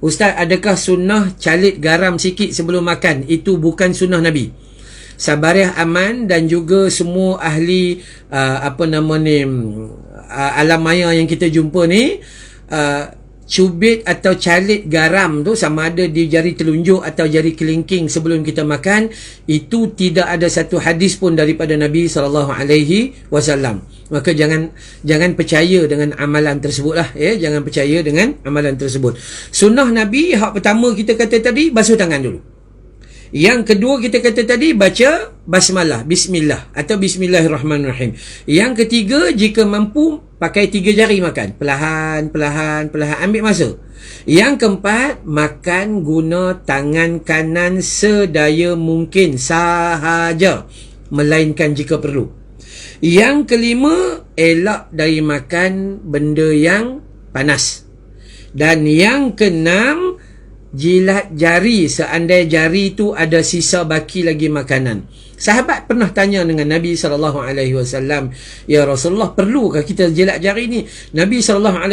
Ustaz, adakah sunnah calit garam sikit sebelum makan? Itu bukan sunnah Nabi. Sabariah Aman dan juga semua ahli alam maya yang kita jumpa ni, cubit atau calit garam tu sama ada di jari telunjuk atau jari kelingking sebelum kita makan, itu tidak ada satu hadis pun daripada Nabi SAW. Maka jangan percaya dengan amalan tersebut lah, jangan percaya dengan amalan tersebut. Sunnah Nabi, hak pertama kita kata tadi, basuh tangan dulu. Yang kedua kita kata tadi, baca basmalah, bismillah atau bismillahirrahmanirrahim. Yang ketiga, jika mampu pakai 3 jari makan, perlahan ambil masa. Yang keempat, makan guna tangan kanan sedaya mungkin sahaja, melainkan jika perlu. Yang kelima, elak dari makan benda yang panas. Dan yang keenam, jilat jari seandai jari tu ada sisa baki lagi makanan. Sahabat pernah tanya dengan Nabi SAW, ya Rasulullah, perlukah kita jilat jari ni? Nabi SAW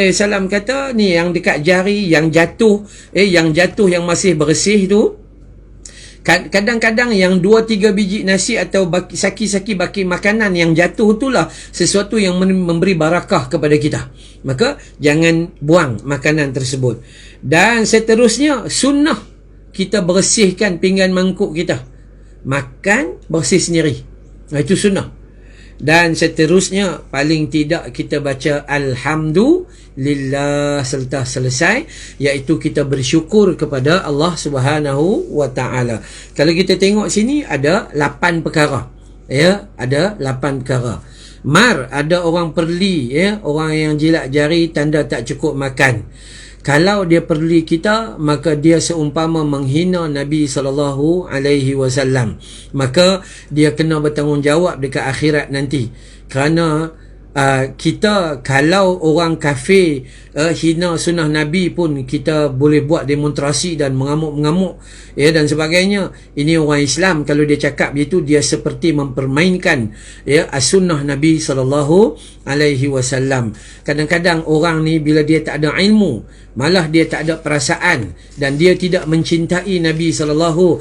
kata, ni yang dekat jari yang jatuh, yang masih bersih tu, kadang-kadang yang 2-3 biji nasi atau saki-saki baki makanan yang jatuh itulah sesuatu yang memberi barakah kepada kita. Maka jangan buang makanan tersebut. Dan seterusnya, sunnah kita bersihkan pinggan mangkuk kita. Makan bersih sendiri. Itu sunnah. Dan seterusnya, paling tidak kita baca Alhamdulillah serta selesai, iaitu kita bersyukur kepada Allah Subhanahu wa Ta'ala. Kalau kita tengok sini, ada 8 perkara. Ada 8 perkara. Ada orang perli, orang yang jilat jari tanda tak cukup makan. Kalau dia perli kita, maka dia seumpama menghina Nabi SAW. Maka dia kena bertanggungjawab dekat akhirat nanti. Kerana kita, kalau orang kafir hina sunnah Nabi pun, kita boleh buat demonstrasi dan mengamuk-mengamuk dan sebagainya. Ini orang Islam, kalau dia cakap begitu, dia seperti mempermainkan as-sunnah Nabi SAW. Kadang-kadang orang ni, bila dia tak ada ilmu, malah dia tak ada perasaan, dan dia tidak mencintai Nabi SAW,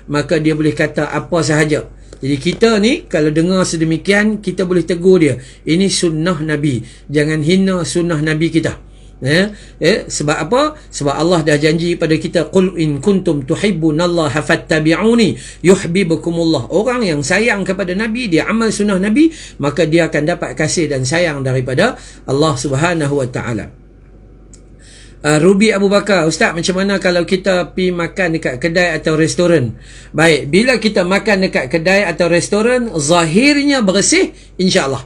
maka dia boleh kata apa sahaja. Jadi kita ni, kalau dengar sedemikian, kita boleh tegur dia, ini sunnah Nabi, jangan hina sunnah Nabi kita. Sebab apa? Sebab Allah dah janji pada kita, qul in kuntum tuhibbunallaha fattabi'uni yuhibbukumullah. Orang yang sayang kepada Nabi, dia amal sunnah Nabi, maka dia akan dapat kasih dan sayang daripada Allah Subhanahu wa Ta'ala. Ruby Abu Bakar, Ustaz, macam mana kalau kita pergi makan dekat kedai atau restoran? Baik, bila kita makan dekat kedai atau restoran, zahirnya bersih, insya-Allah.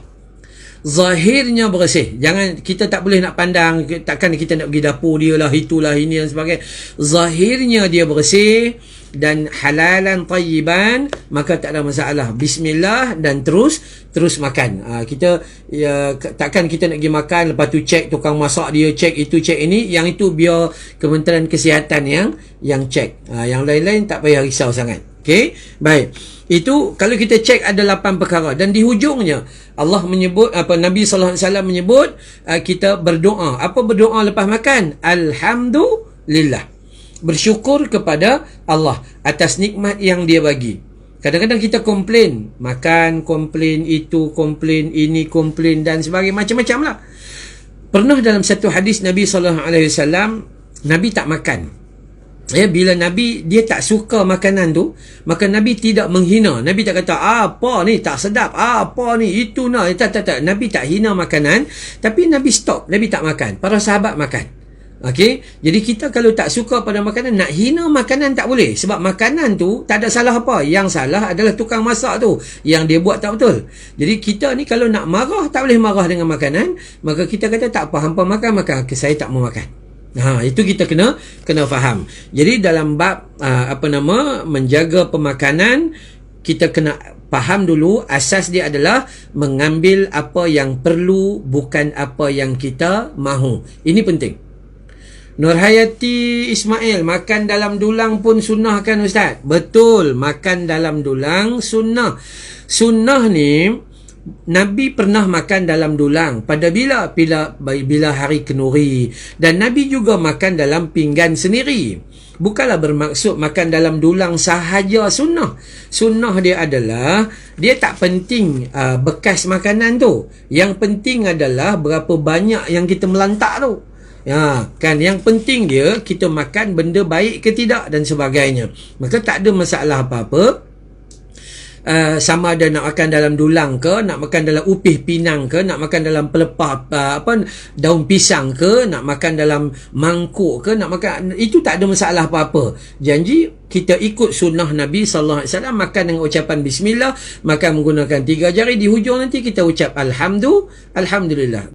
Zahirnya bersih. Jangan, kita tak boleh nak pandang, takkan kita nak pergi dapur dia lah, itulah, ini dan sebagainya. Zahirnya dia bersih dan halalan tayyiban, maka tak ada masalah. Bismillah dan terus makan. Kita takkan kita nak pergi makan, lepas tu cek tukang masak dia, cek itu, cek ini. Yang itu biar Kementerian Kesihatan yang cek. Yang lain-lain tak payah risau sangat. Okey, baik. Itu kalau kita cek ada 8 perkara, dan di hujungnya Allah menyebut, Nabi SAW menyebut, kita berdoa. Apa berdoa lepas makan? Alhamdulillah. Bersyukur kepada Allah atas nikmat yang dia bagi. Kadang-kadang kita komplain, makan, komplain itu, komplain ini, komplain dan sebagainya, macam-macam lah. Pernah dalam satu hadis Nabi SAW, Nabi tak makan. Bila Nabi, dia tak suka makanan tu, maka Nabi tidak menghina. Nabi tak kata, apa ni tak sedap, apa ni itu nak. Tak. Nabi tak hina makanan, tapi Nabi stop. Nabi tak makan. Para sahabat makan. Okey, jadi kita kalau tak suka pada makanan, nak hina makanan tak boleh. Sebab makanan tu tak ada salah apa. Yang salah adalah tukang masak tu, yang dia buat tak betul. Jadi kita ni kalau nak marah, tak boleh marah dengan makanan. Maka kita kata, tak apa, hampa makan, saya tak mau makan. Itu kita kena faham. Jadi dalam bab menjaga pemakanan, kita kena faham dulu, asas dia adalah mengambil apa yang perlu, bukan apa yang kita mahu. Ini penting. Nurhayati Ismail, makan dalam dulang pun sunnah kan Ustaz? Betul, makan dalam dulang sunnah. Sunnah ni Nabi pernah makan dalam dulang pada bila hari kenduri, dan Nabi juga makan dalam pinggan sendiri. Bukanlah bermaksud makan dalam dulang sahaja sunnah. Sunnah dia adalah dia tak penting bekas makanan tu. Yang penting adalah berapa banyak yang kita melantak tu. Ya, kan, yang penting dia kita makan benda baik ke tidak dan sebagainya. Maka tak ada masalah apa-apa. Sama ada nak makan dalam dulang ke, nak makan dalam upih pinang ke, nak makan dalam pelepah daun pisang ke, nak makan dalam mangkuk ke, nak makan, itu tak ada masalah apa-apa. Janji kita ikut sunnah Nabi sallallahu alaihi wasallam, makan dengan ucapan bismillah, makan menggunakan 3 jari, di hujung nanti kita ucap alhamdulillah.